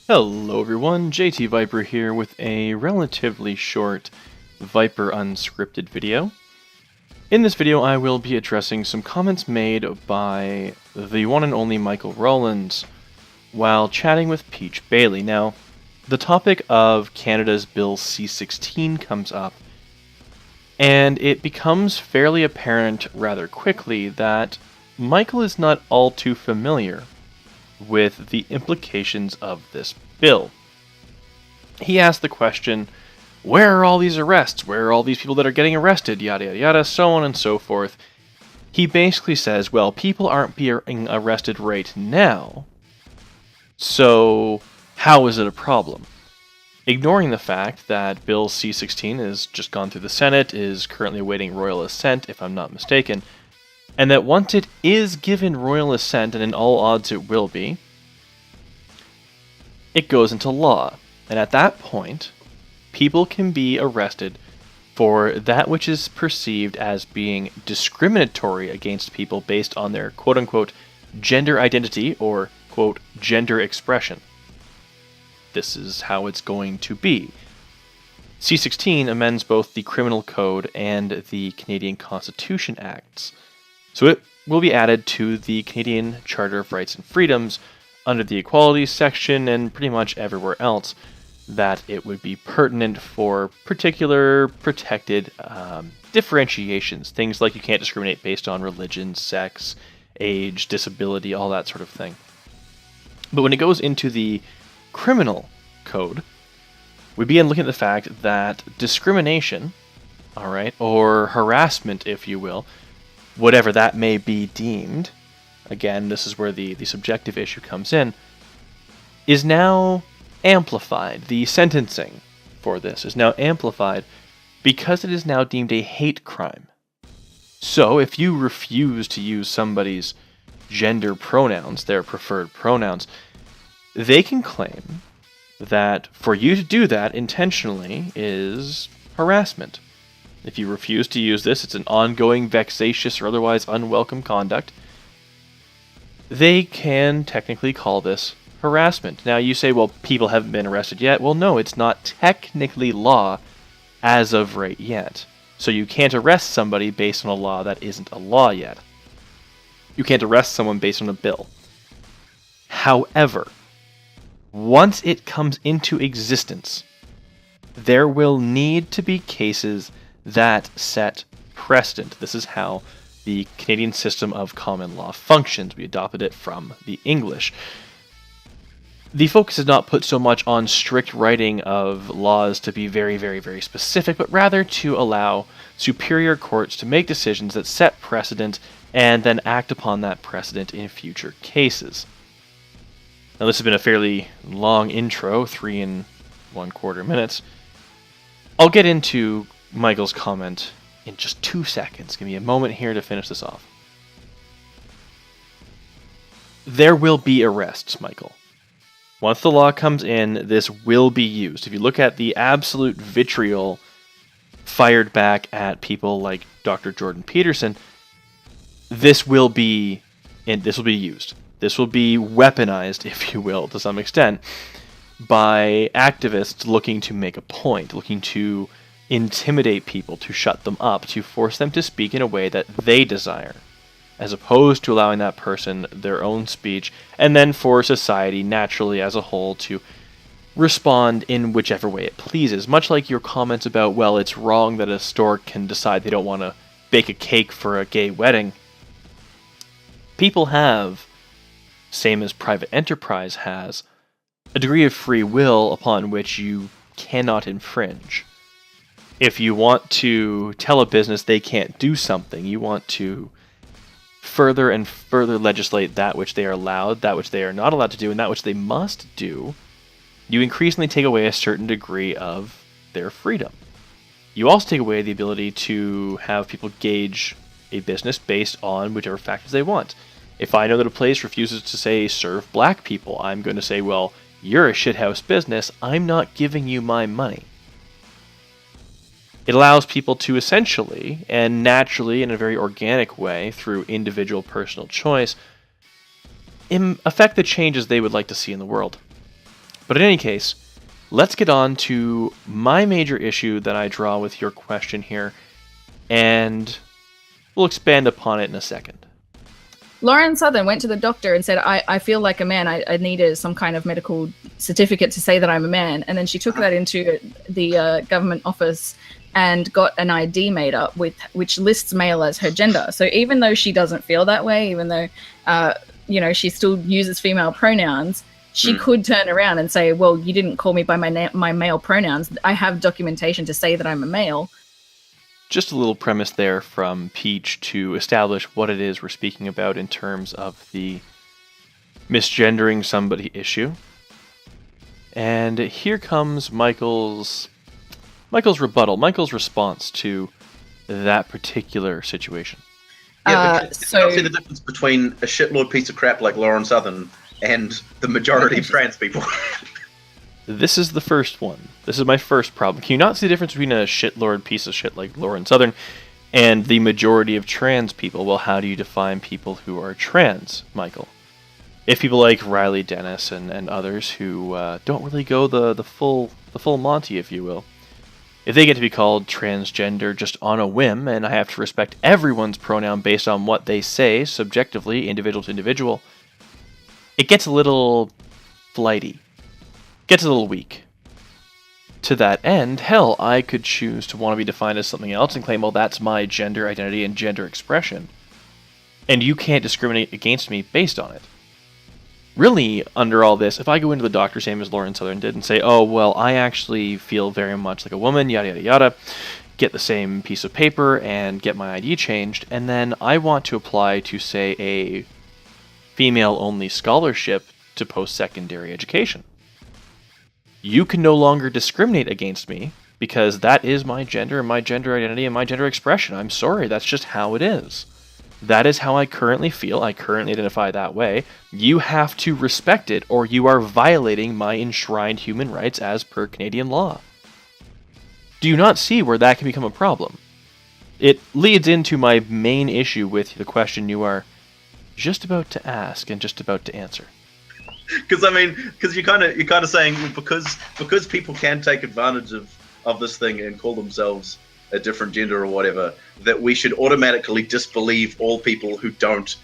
Hello everyone, JT Viper here with a relatively short Viper unscripted video. In this video I will be addressing some comments made by the one and only Michael Rowlands while chatting with Peach Bailey. Now, the topic of Canada's Bill C-16 comes up, and it becomes fairly apparent rather quickly that Michael is not all too familiar with the implications of this bill. He asked the question, where are all these arrests? Where are all these people that are getting arrested? Yada yada yada, so on and so forth. He basically says, well, people aren't being arrested right now, so how is it a problem? Ignoring the fact that Bill C-16 has just gone through the Senate, is currently awaiting royal assent, if I'm not mistaken, and that once it is given royal assent, and in all odds it will be, it goes into law. And at that point, people can be arrested for that which is perceived as being discriminatory against people based on their quote-unquote gender identity or quote gender expression. This is how it's going to be. C-16 amends both the Criminal Code and the Canadian Constitution Acts. So it will be added to the Canadian Charter of Rights and Freedoms under the Equality section and pretty much everywhere else that it would be pertinent for particular protected differentiations. Things like you can't discriminate based on religion, sex, age, disability, all that sort of thing. But when it goes into the Criminal Code, we begin looking at the fact that discrimination, or harassment, if you will, whatever that may be deemed, again, this is where the subjective issue comes in, is now amplified. The sentencing for this is now amplified because it is now deemed a hate crime. So if you refuse to use somebody's gender pronouns, their preferred pronouns, they can claim that for you to do that intentionally is harassment. If you refuse to use this, it's an ongoing, vexatious, or otherwise unwelcome conduct. They can technically call this harassment. Now you say, well, people haven't been arrested yet. Well, no, it's not technically law as of right yet. So you can't arrest somebody based on a law that isn't a law yet. You can't arrest someone based on a bill. However, once it comes into existence, there will need to be cases that set precedent. This is how the Canadian system of common law functions. We adopted it from the English. The focus is not put so much on strict writing of laws to be very, very, very specific, but rather to allow superior courts to make decisions that set precedent and then act upon that precedent in future cases. Now, this has been a fairly long intro, 3 1/4 minutes. I'll get into Michael's comment in just 2 seconds. Give me a moment here to finish this off. There will be arrests, Michael. Once the law comes in, this will be used. If you look at the absolute vitriol fired back at people like Dr. Jordan Peterson, this will be used. This will be weaponized, if you will, to some extent, by activists looking to make a point, looking to intimidate people, to shut them up, to force them to speak in a way that they desire, as opposed to allowing that person their own speech, and then for society naturally as a whole to respond in whichever way it pleases. Much like your comments about, well, it's wrong that a store can decide they don't want to bake a cake for a gay wedding. People have, same as private enterprise has, a degree of free will upon which you cannot infringe. If you want to tell a business they can't do something, you want to further and further legislate that which they are allowed, that which they are not allowed to do, and that which they must do, you increasingly take away a certain degree of their freedom. You also take away the ability to have people gauge a business based on whichever factors they want. If I know that a place refuses to, say, serve black people, I'm going to say, well, you're a shithouse business, I'm not giving you my money. It allows people to essentially, and naturally in a very organic way, through individual personal choice, affect the changes they would like to see in the world. But in any case, let's get on to my major issue that I draw with your question here, and we'll expand upon it in a second. Lauren Southern went to the doctor and said, I feel like a man. I need some kind of medical certificate to say that I'm a man. And then she took that into the government office and got an ID made up which lists male as her gender. So even though she doesn't feel that way, even though, she still uses female pronouns, she could turn around and say, well, you didn't call me by my male pronouns. I have documentation to say that I'm a male. Just a little premise there from Peach to establish what it is we're speaking about in terms of the misgendering somebody issue. And here comes Michael's rebuttal, Michael's response to that particular situation. Yeah, because you can't see the difference between a shitlord piece of crap like Lauren Southern and the majority of trans people. This is the first one. This is my first problem. Can you not see the difference between a shitlord piece of shit like Lauren Southern and the majority of trans people? Well, how do you define people who are trans, Michael? If people like Riley Dennis and others who don't really go the full Monty, if you will, if they get to be called transgender just on a whim, and I have to respect everyone's pronoun based on what they say, subjectively, individual to individual, it gets a little flighty. Gets a little weak. To that end, hell, I could choose to want to be defined as something else and claim, well, that's my gender identity and gender expression. And you can't discriminate against me based on it. Really, under all this, if I go into the doctor, same as Lauren Southern did, and say, oh, well, I actually feel very much like a woman, yada, yada, yada, get the same piece of paper and get my ID changed, and then I want to apply to, say, a female-only scholarship to post-secondary education. You can no longer discriminate against me because that is my gender and my gender identity and my gender expression. I'm sorry, that's just how it is. That is how I currently feel. I currently identify that way. You have to respect it or you are violating my enshrined human rights as per Canadian law. Do you not see where that can become a problem? It leads into my main issue with the question you are just about to ask and just about to answer. Because you're kind of saying because people can take advantage of this thing and call themselves a different gender or whatever, that we should automatically disbelieve all people who don't,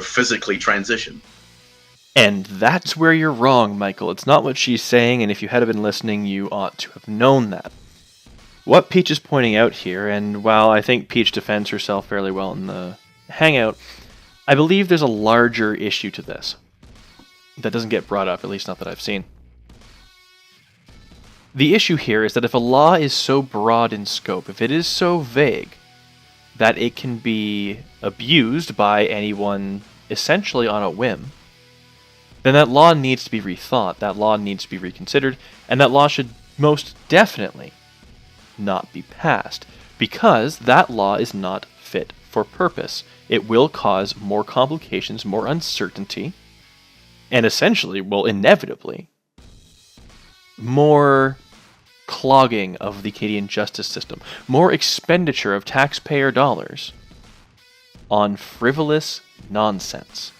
physically transition. And that's where you're wrong, Michael. It's not what she's saying, and if you had been listening, you ought to have known that. What Peach is pointing out here, and while I think Peach defends herself fairly well in the Hangout, I believe there's a larger issue to this that doesn't get brought up, at least not that I've seen. The issue here is that if a law is so broad in scope, if it is so vague, that it can be abused by anyone essentially on a whim, then that law needs to be rethought, that law needs to be reconsidered, and that law should most definitely not be passed, because that law is not fit for purpose. It will cause more complications, more uncertainty, and essentially, well, inevitably, more clogging of the Canadian justice system, more expenditure of taxpayer dollars on frivolous nonsense.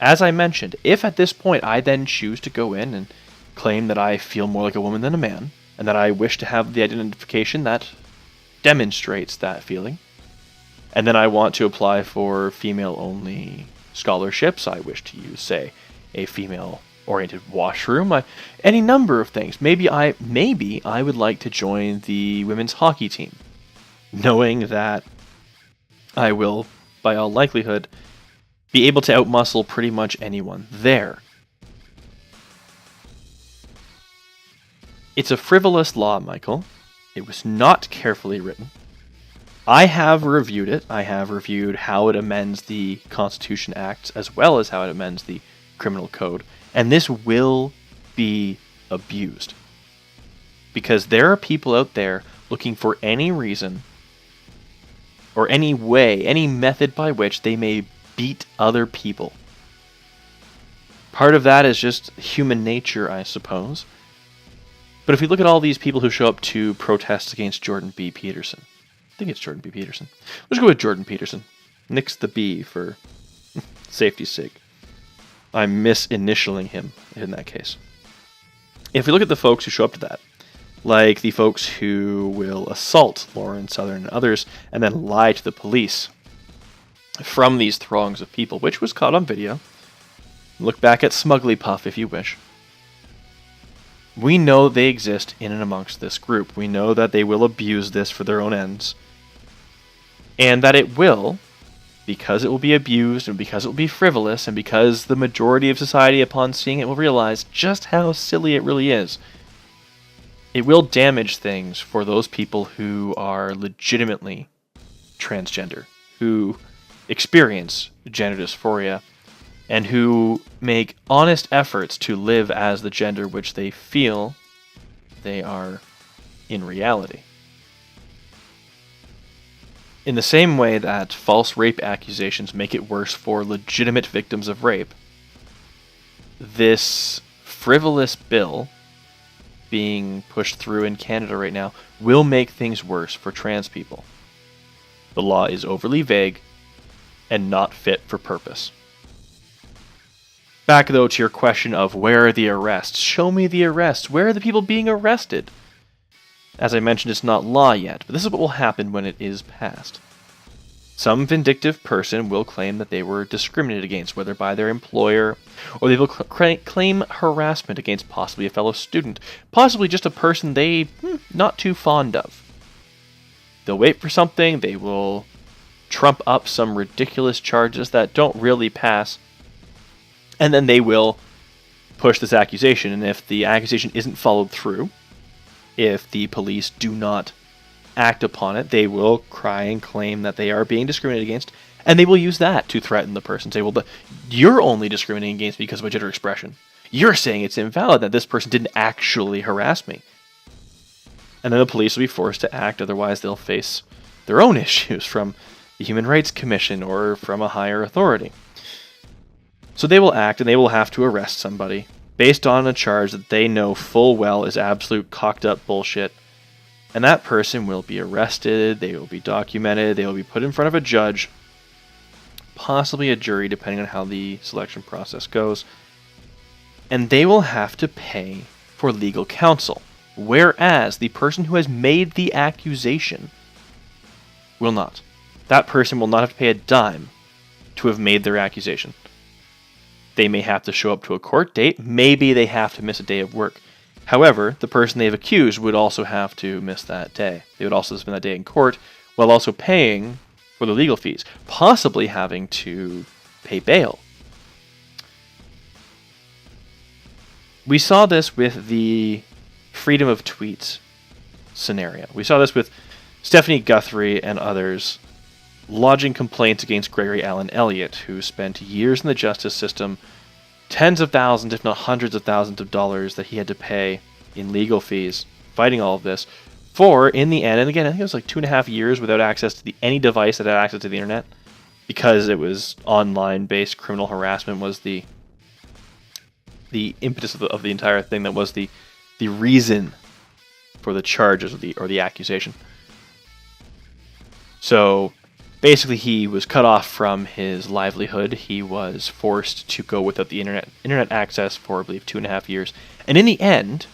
As I mentioned, if at this point I then choose to go in and claim that I feel more like a woman than a man, and that I wish to have the identification that demonstrates that feeling, and then I want to apply for female-only scholarships, I wish to use, say, a female-oriented washroom, any number of things. Maybe I would like to join the women's hockey team, knowing that I will, by all likelihood, be able to outmuscle pretty much anyone there. It's a frivolous law, Michael. It was not carefully written. I have reviewed it. I have reviewed how it amends the Constitution Acts as well as how it amends the Criminal Code. And this will be abused. Because there are people out there looking for any reason or any way, any method by which they may beat other people. Part of that is just human nature, I suppose. But if we look at all these people who show up to protest against Jordan B. Peterson, I think it's Jordan B. Peterson. Let's go with Jordan Peterson. Nix the B for safety's sake. I'm misinitialing him in that case. If we look at the folks who show up to that, like the folks who will assault Lauren Southern and others and then lie to the police from these throngs of people, which was caught on video. Look back at Smugly Puff if you wish. We know they exist in and amongst this group. We know that they will abuse this for their own ends. And that it will, because it will be abused and because it will be frivolous and because the majority of society upon seeing it will realize just how silly it really is. It will damage things for those people who are legitimately transgender, who experience gender dysphoria, and who make honest efforts to live as the gender which they feel they are in reality. In the same way that false rape accusations make it worse for legitimate victims of rape, this frivolous bill being pushed through in Canada right now will make things worse for trans people. The law is overly vague and not fit for purpose. Back though to your question of where are the arrests? Show me the arrests. Where are the people being arrested? As I mentioned, it's not law yet, but this is what will happen when it is passed. Some vindictive person will claim that they were discriminated against, whether by their employer, or they will claim harassment against possibly a fellow student, possibly just a person they not too fond of. They'll wait for something, they will trump up some ridiculous charges that don't really pass, and then they will push this accusation, and if the accusation isn't followed through, if the police do not act upon it, they will cry and claim that they are being discriminated against, and they will use that to threaten the person. Say, well, you're only discriminating against me because of my gender expression. You're saying it's invalid that this person didn't actually harass me. And then the police will be forced to act, otherwise they'll face their own issues from the Human Rights Commission or from a higher authority. So they will act, and they will have to arrest somebody based on a charge that they know full well is absolute cocked up bullshit. And that person will be arrested, they will be documented, they will be put in front of a judge, possibly a jury, depending on how the selection process goes. And they will have to pay for legal counsel, whereas the person who has made the accusation will not. That person will not have to pay a dime to have made their accusation. They may have to show up to a court date, maybe they have to miss a day of work. However, the person they've accused would also have to miss that day. They would also spend that day in court while also paying for the legal fees, possibly having to pay bail. We saw this with the freedom of tweets scenario. We saw this with Stephanie Guthrie and others lodging complaints against Gregory Allen Elliott, who spent years in the justice system, tens of thousands, if not hundreds of thousands of dollars that he had to pay in legal fees, fighting all of this, for, in the end, and again, I think it was like 2.5 years without access to any device that had access to the internet, because it was online-based criminal harassment was the impetus of the entire thing, that was the reason for the charges or the accusation. So basically, he was cut off from his livelihood. He was forced to go without the internet access for, I believe, 2.5 years. And in the end,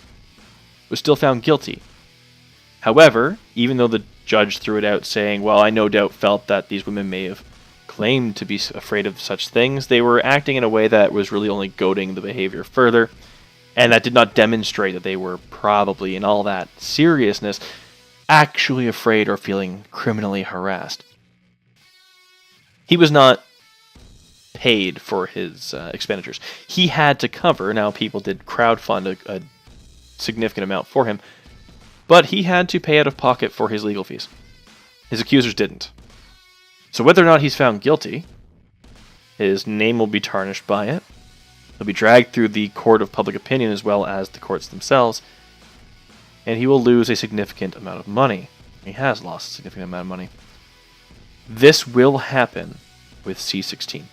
was still found guilty. However, even though the judge threw it out saying, well, I no doubt felt that these women may have claimed to be afraid of such things, they were acting in a way that was really only goading the behavior further. And that did not demonstrate that they were probably, in all that seriousness, actually afraid or feeling criminally harassed. He was not paid for his expenditures. He had to cover, now people did crowdfund a significant amount for him, but he had to pay out of pocket for his legal fees. His accusers didn't. So whether or not he's found guilty, his name will be tarnished by it. He'll be dragged through the court of public opinion as well as the courts themselves, and he will lose a significant amount of money. He has lost a significant amount of money. This will happen with C16.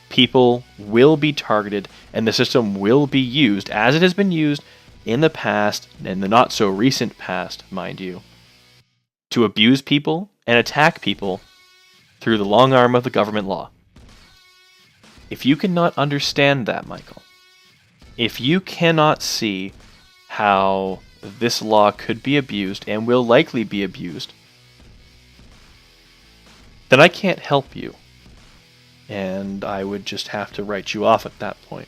People will be targeted, and the system will be used, as it has been used in the past, and the not-so-recent past, mind you, to abuse people and attack people through the long arm of the government law. If you cannot understand that, Michael, if you cannot see how this law could be abused and will likely be abused, then I can't help you. And I would just have to write you off at that point.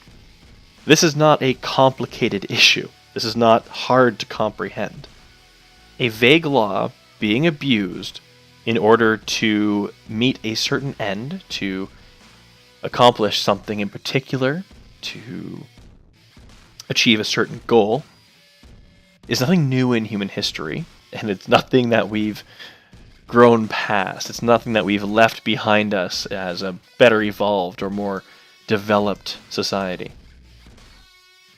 This is not a complicated issue. This is not hard to comprehend. A vague law being abused in order to meet a certain end, to accomplish something in particular, to achieve a certain goal, is nothing new in human history, and it's nothing that we've grown past. It's nothing that we've left behind us as a better evolved or more developed society.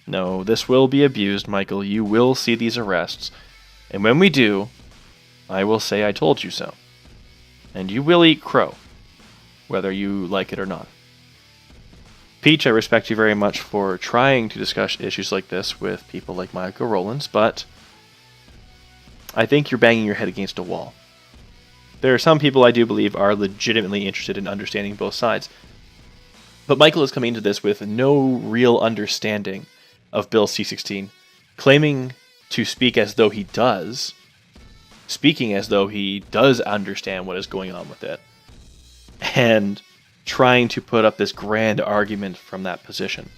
No, this will be abused, Michael. You will see these arrests, and when we do, I will say I told you so. And you will eat crow, whether you like it or not. Peach, I respect you very much for trying to discuss issues like this with people like Michael Rowlands, but I think you're banging your head against a wall. There are some people I do believe are legitimately interested in understanding both sides. But Michael is coming into this with no real understanding of Bill C-16, claiming to speak as though he does, speaking as though he does understand what is going on with it, and trying to put up this grand argument from that position.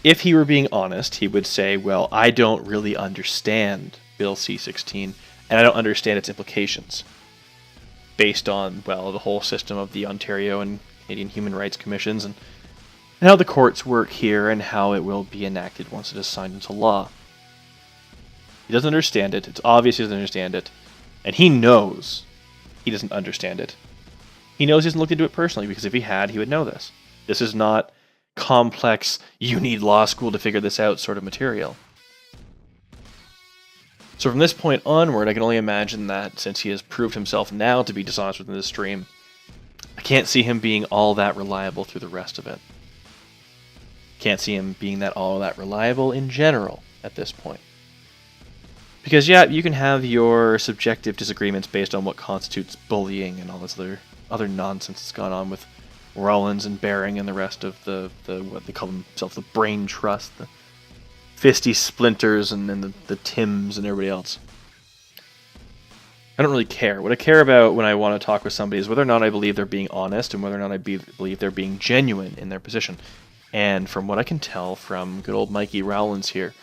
If he were being honest, he would say, well, I don't really understand Bill C-16, and I don't understand its implications, based on, well, the whole system of the Ontario and Canadian Human Rights Commissions, and how the courts work here, and how it will be enacted once it is signed into law. He doesn't understand it. It's obvious he doesn't understand it. And he knows he doesn't understand it. He knows he hasn't looked into it personally, because if he had, he would know this. This is not complex, you need law school to figure this out sort of material. So from this point onward, I can only imagine that since he has proved himself now to be dishonest within the stream, I can't see him being all that reliable through the rest of it. Can't see him being all that reliable in general at this point. Because yeah, you can have your subjective disagreements based on what constitutes bullying and all this other nonsense that's gone on with Rowlands and Bering and the rest of the what they call themselves, the brain trust, the fisty splinters and then the Tims and everybody else. I don't really care. What I care about when I want to talk with somebody is whether or not I believe they're being honest and whether or not I believe they're being genuine in their position. And from what I can tell from good old Mikey Rowlands here,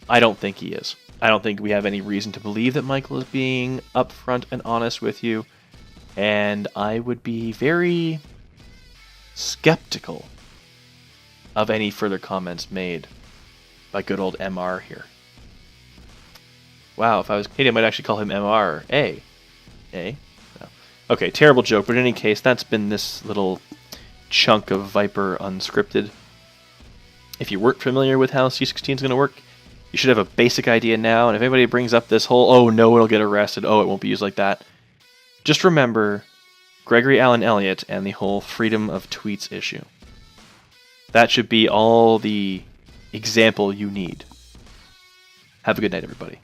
I don't think he is. I don't think we have any reason to believe that Michael is being upfront and honest with you. And I would be very skeptical of any further comments made by good old MR here. Wow, if I was Canadian, I might actually call him MR. A. No. Okay, terrible joke, but in any case, that's been this little chunk of Viper Unscripted. If you weren't familiar with how C-16 is going to work, you should have a basic idea now, and if anybody brings up this whole, oh no, it'll get arrested, oh, it won't be used like that, just remember Gregory Allen Elliott and the whole freedom of tweets issue. That should be all the example you need. Have a good night, everybody.